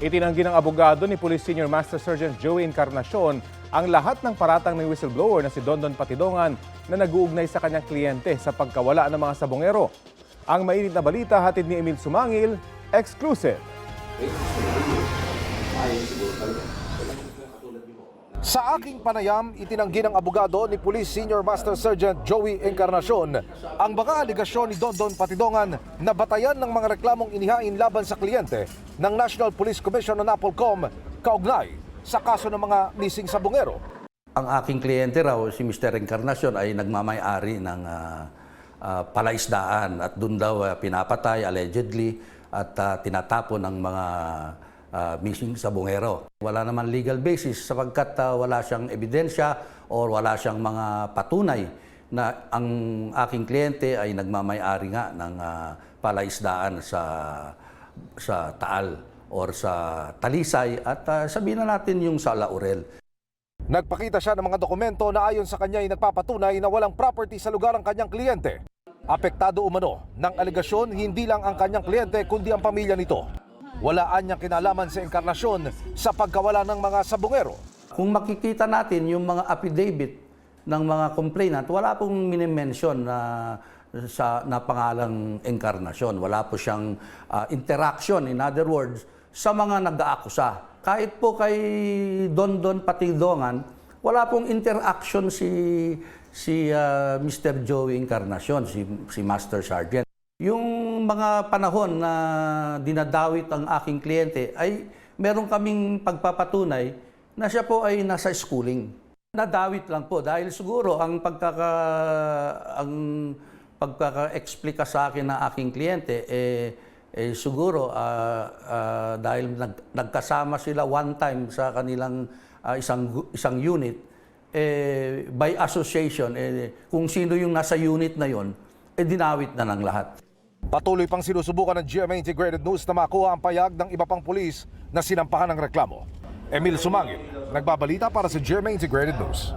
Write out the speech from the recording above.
Itinanggi ng abogado ni Police Senior Master Sergeant Joey Encarnacion ang lahat ng paratang ng whistleblower na si Dondon Patidongan na nag-uugnay sa kanyang kliyente sa pagkawala ng mga sabongero. Ang mainit na balita hatid ni Emil Sumangil, exclusive. Sa aking panayam, itinanggi ng abogado ni Police Senior Master Sergeant Joey Encarnacion ang mga aligasyon ni Dondon Patidongan na batayan ng mga reklamong inihain laban sa kliyente ng National Police Commission o NAPOLCOM kaugnay sa kaso ng mga missing sabongero. Ang aking kliyente raw, si Mr. Encarnacion, ay nagmamay-ari ng palaisdaan at doon daw pinapatay allegedly at tinatapon ng mga missing sabongero. Wala naman legal basis sapagkat wala siyang ebidensya o wala siyang mga patunay na ang aking kliyente ay nagmamay-ari nga ng palaisdaan sa Taal or sa Talisay at sabihin na natin yung sa Laurel. Nagpakita siya ng mga dokumento na ayon sa kanya ay nagpapatunay na walang property sa lugar ang kanyang kliyente. Apektado umano ng aligasyon hindi lang ang kanyang kliyente kundi ang pamilya nito. Walaan niyang kinalaman sa Encarnacion sa pagkawala ng mga sabongero. Kung makikita natin yung mga affidavit ng mga complainant, wala pong minimension na pangalang Encarnacion. Wala po siyang interaction, in other words, sa mga nag-aakusa. Kahit po kay Dondon Patidongan, wala pong interaction si Mr. Joey Encarnacion, si Master Sergeant. Yung mga panahon na dinadawit ang aking kliyente ay meron kaming pagpapatunay na siya po ay nasa schooling. Nadawit lang po dahil siguro ang pagkaka-explika sa akin ng aking kliyente siguro dahil nagkasama sila one time sa kanilang isang unit, by association, kung sino yung nasa unit na yon, dinawit na ng lahat. Patuloy pang sinusubukan ng GMA Integrated News na makuha ang payag ng iba pang pulis na sinampahan ng reklamo. Emil Sumangil, nagbabalita para sa GMA Integrated News.